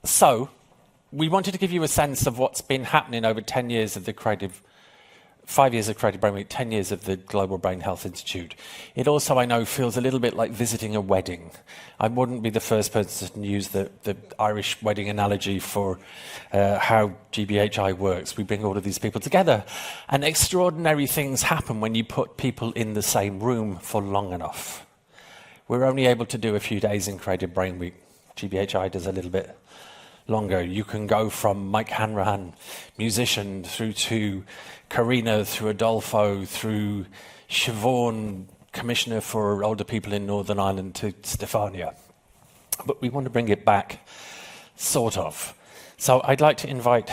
So, we wanted to give you a sense of what's been happening over 10 years of the 5 years of Creative Brain Week, 10 years of the Global Brain Health Institute. It also, I know, feels a little bit like visiting a wedding. I wouldn't be the first person to use the Irish wedding analogy for how GBHI works. We bring all of these people together, and extraordinary things happen when you put people in the same room for long enough. We're only able to do a few days in Creative Brain Week. GBHI does a little bit longer. You can go from Mike Hanrahan, musician, through to Karina, through Adolfo, through Siobhan, Commissioner for Older People in Northern Ireland, to Stefania. But we want to bring it back, sort of. So I'd like to invite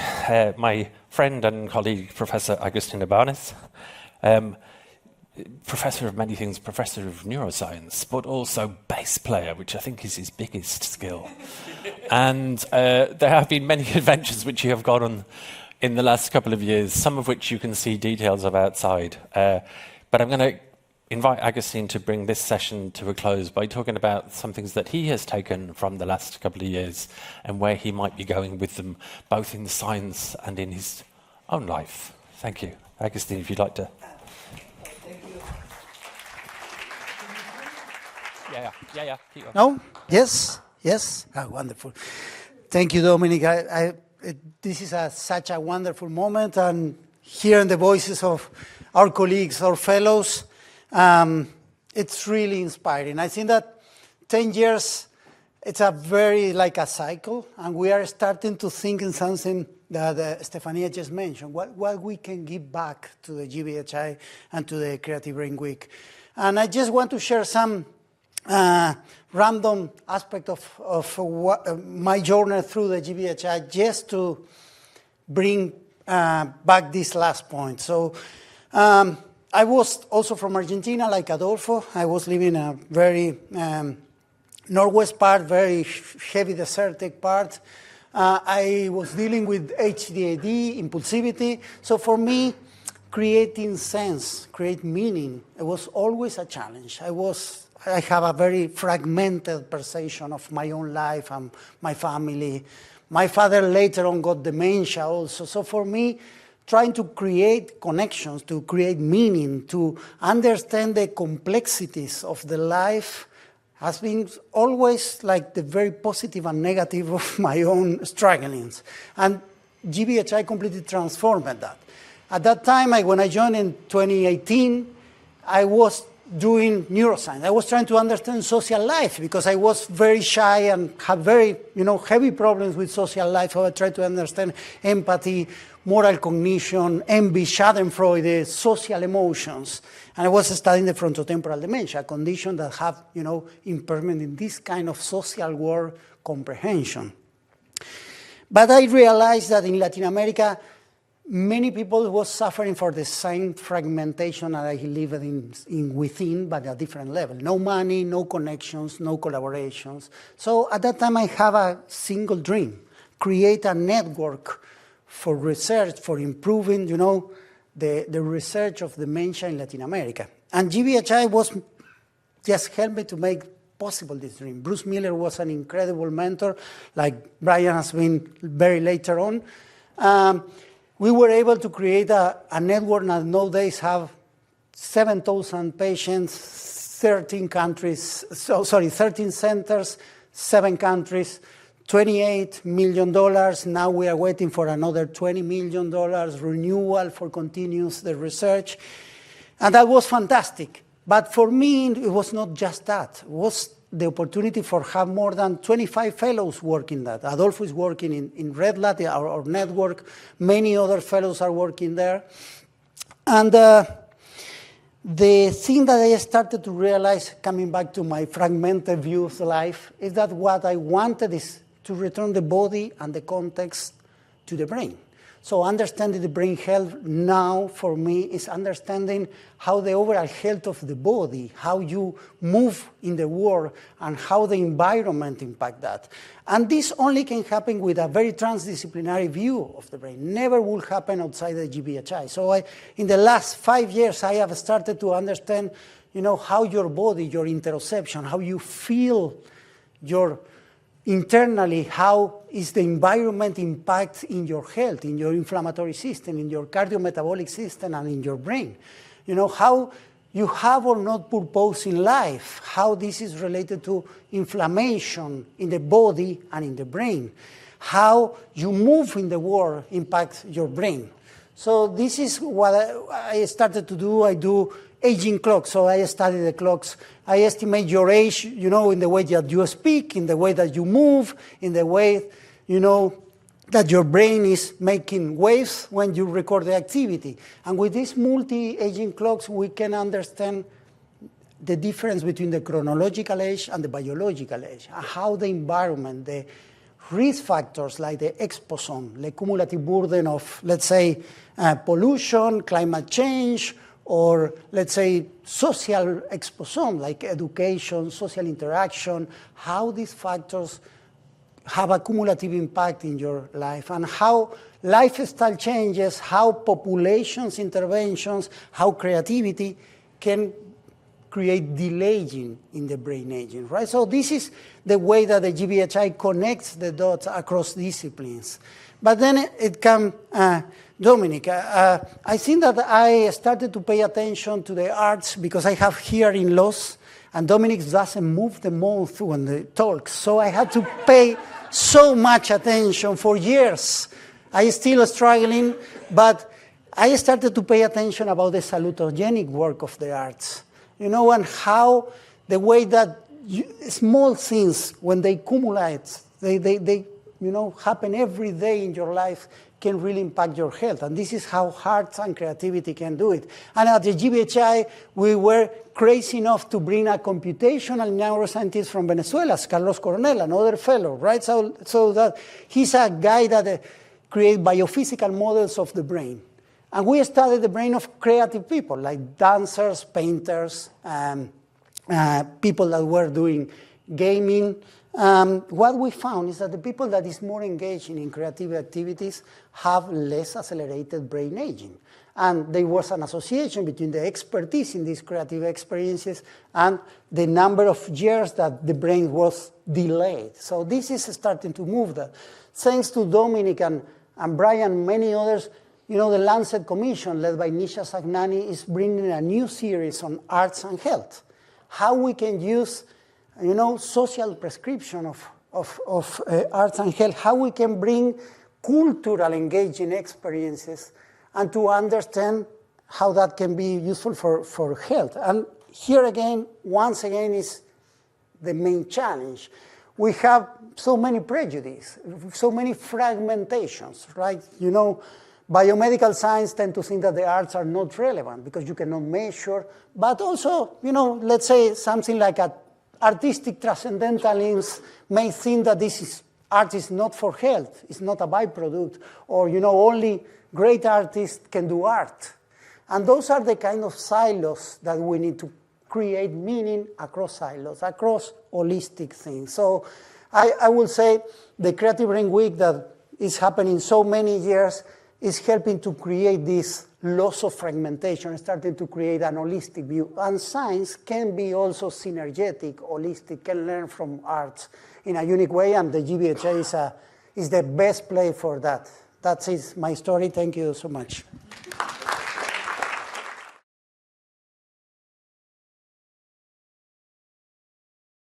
my friend and colleague, Professor Agustin Ibanez, professor of many things, professor of neuroscience, but also bass player, which I think is his biggest skill. And there have been many adventures which you have gone on in the last couple of years, some of which you can see details of outside. But I'm going to invite Agustin to bring this session to a close by talking about some things that he has taken from the last couple of years and where he might be going with them, both in science and in his own life. Thank you. Agustin, if you'd like to. Yeah. Keep going. No? Yes? Oh, wonderful. Thank you, Dominic. This is such a wonderful moment, and hearing the voices of our colleagues, our fellows, it's really inspiring. I think that 10 years, it's a very like a cycle, and we are starting to think in something that Stefania just mentioned, what we can give back to the GBHI and to the Creative Brain Week. And I just want to share some random aspect of my journey through the GBHI, just to bring back this last point. So I was also from Argentina, like Adolfo. I was living in a very northwest part, very heavy desertic part. I was dealing with HDAD, impulsivity. So for me, creating sense, create meaning, it was always a challenge. I have a very fragmented perception of my own life and my family. My father later on got dementia also. So for me, trying to create connections, to create meaning, to understand the complexities of the life has been always like the very positive and negative of my own strugglings. And GBHI completely transformed that. At that time, when I joined in 2018, I was doing neuroscience. I was trying to understand social life because I was very shy and had very, heavy problems with social life. So I tried to understand empathy, moral cognition, envy, schadenfreude, social emotions. And I was studying the frontotemporal dementia, a condition that have, impairment in this kind of social world comprehension. But I realized that in Latin America, many people was suffering for the same fragmentation that I lived in within, but at a different level. No money, no connections, no collaborations. So at that time, I have a single dream: create a network for research, for improving, the research of dementia in Latin America. And GBHI was just helped me to make possible this dream. Bruce Miller was an incredible mentor, like Brian has been very later on. We were able to create a network that nowadays have 7,000 patients, 13 centers, 7 countries, $28 million. Now we are waiting for another $20 million renewal for continuous the research. And that was fantastic. But for me, it was not just that. It was the opportunity for have more than 25 fellows working that. Adolfo is working in Red Lat, our network. Many other fellows are working there. And the thing that I started to realize, coming back to my fragmented view of life, is that what I wanted is to return the body and the context to the brain. So understanding the brain health now, for me, is understanding how the overall health of the body, how you move in the world, and how the environment impact that. And this only can happen with a very transdisciplinary view of the brain. Never will happen outside the GBHI. So in the last 5 years, I have started to understand, how your body, your interoception, how you feel your internally how is the environment impact in your health, in your inflammatory system, in your cardiometabolic system, and in your brain. How you have or not purpose in life, how this is related to inflammation in the body and in the brain, how you move in the world impacts your brain. So this is what I started to do. I do aging clocks, so I study the clocks. I estimate your age, in the way that you speak, in the way that you move, in the way, that your brain is making waves when you record the activity. And with these multi-aging clocks, we can understand the difference between the chronological age and the biological age, and how the environment, the risk factors like the exposome, the cumulative burden of, let's say, pollution, climate change, or let's say social exposome like education, social interaction, how these factors have a cumulative impact in your life, and how lifestyle changes, how populations interventions, how creativity can create delaying in the brain aging, right? So this is the way that the GBHI connects the dots across disciplines. But then it comes, Dominic, I think that I started to pay attention to the arts because I have here in Los, and Dominic doesn't move the mouth when he talks, so I had to pay so much attention for years. I still struggling, but I started to pay attention about the salutogenic work of the arts, and how the way that small things, when they accumulate, they happen every day in your life, can really impact your health. And this is how arts and creativity can do it. And at the GBHI, we were crazy enough to bring a computational neuroscientist from Venezuela, Carlos Coronel, another fellow, right? So that he's a guy that creates biophysical models of the brain. And we studied the brain of creative people, like dancers, painters, people that were doing gaming. What we found is that the people that is more engaged in creative activities have less accelerated brain aging. And there was an association between the expertise in these creative experiences and the number of years that the brain was delayed. So this is starting to move that. Thanks to Dominic and Brian, many others, the Lancet Commission, led by Nisha Sagnani, is bringing a new series on arts and health. How we can use social prescription of arts and health, how we can bring cultural engaging experiences and to understand how that can be useful for health. And here again, once again, is the main challenge. We have so many prejudices, so many fragmentations, right? Biomedical science tend to think that the arts are not relevant because you cannot measure, but also, let's say something like artistic transcendentalism may think that art is not for health, it's not a byproduct, or only great artists can do art. And those are the kind of silos that we need to create meaning across silos, across holistic things. So I will say the Creative Brain Week that is happening so many years is helping to create this loss of fragmentation, starting to create an holistic view. And science can be also synergetic, holistic, can learn from arts in a unique way, and the GBHA is the best place for that. That is my story. Thank you so much.